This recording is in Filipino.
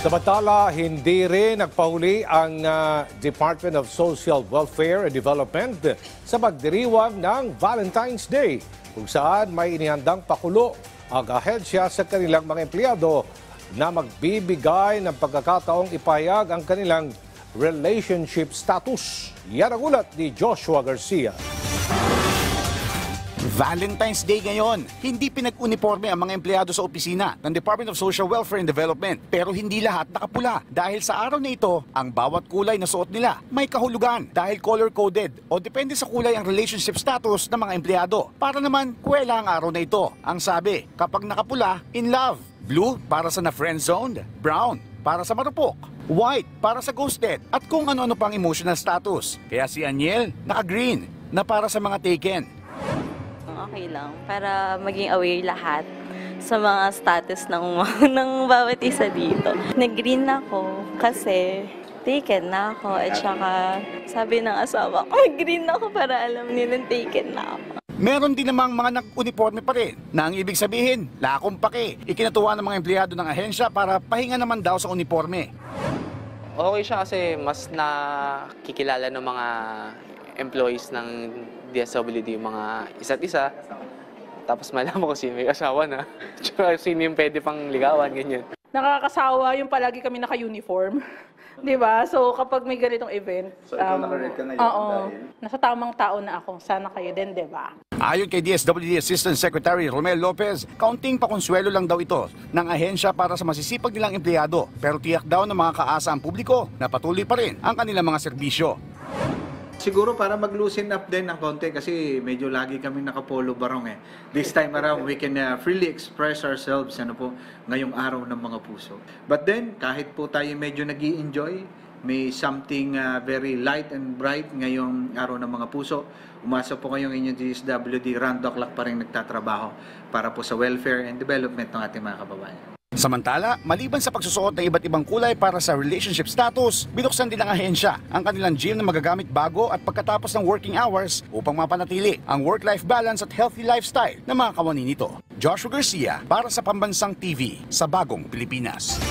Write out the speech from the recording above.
Samantala, hindi rin nagpahuli ang Department of Social Welfare and Development sa pagdiriwang ng Valentine's Day, kung saan may inihandang pakulo ang ahensya sa kanilang mga empleyado na magbibigay ng pagkakataong ipahayag ang kanilang relationship status. Yan ang ulat ni Joshua Garcia. Valentine's Day ngayon. Hindi pinag-uniforme ang mga empleyado sa opisina ng Department of Social Welfare and Development. Pero hindi lahat nakapula. Dahil sa araw na ito, ang bawat kulay na suot nila may kahulugan dahil color-coded o depende sa kulay ang relationship status ng mga empleyado. Para naman, kuwela ang araw na ito. Ang sabi, kapag nakapula, in love. Blue para sa na-friendzoned. Brown para sa marupok. White para sa ghosted. At kung ano-ano pang emotional status. Kaya si Aniel, naka-green na para sa mga taken. Okay lang, para maging aware lahat sa mga status ng bawat isa dito. Nag-green ako kasi taken na ako at saka sabi ng asawa ko, mag-green ako para alam nilang taken na ako. Meron din namang mga nag-uniforme pa rin na ang ibig sabihin, lakong pake, ikinatuwa ng mga empleyado ng ahensya para pahinga naman daw sa uniforme. Okay siya kasi mas nakikilala ng mga employees ng DSWD yung mga isa't isa. Tapos malaman ko sino may asawa na. Tsaka sino yung pwede pang ligawan, ganyan. Nakakasawa yung palagi kami naka-uniform. Di ba? So kapag may ganitong event, so ikaw naka-red ka na yun dahil? Nasa tamang tao na ako. Sana kayo din, di ba? Ayon kay DSWD Assistant Secretary Romel Lopez, kaunting pakonsuelo lang daw ito ng ahensya para sa masisipag nilang empleyado. Pero tiyak daw ng mga kaasa ang publiko na patuloy pa rin ang kanilang mga serbisyo. Siguro para mag-loosen up din ng konti kasi medyo lagi kami nakapolo barong eh. This time around, we can freely express ourselves ngayong araw ng mga puso. But then, kahit po tayo medyo nag-i-enjoy, may something very light and bright ngayong araw ng mga puso. Umasa po kayong inyong DSWD, round the clock pa rin nagtatrabaho para po sa welfare and development ng ating mga kababayan. Samantala, maliban sa pagsusuot ng iba't ibang kulay para sa relationship status, binuksan din ng ahensya ang kanilang gym na magagamit bago at pagkatapos ng working hours upang mapanatili ang work-life balance at healthy lifestyle ng mga kawani nito. Joshua Garcia para sa Pambansang TV sa Bagong Pilipinas.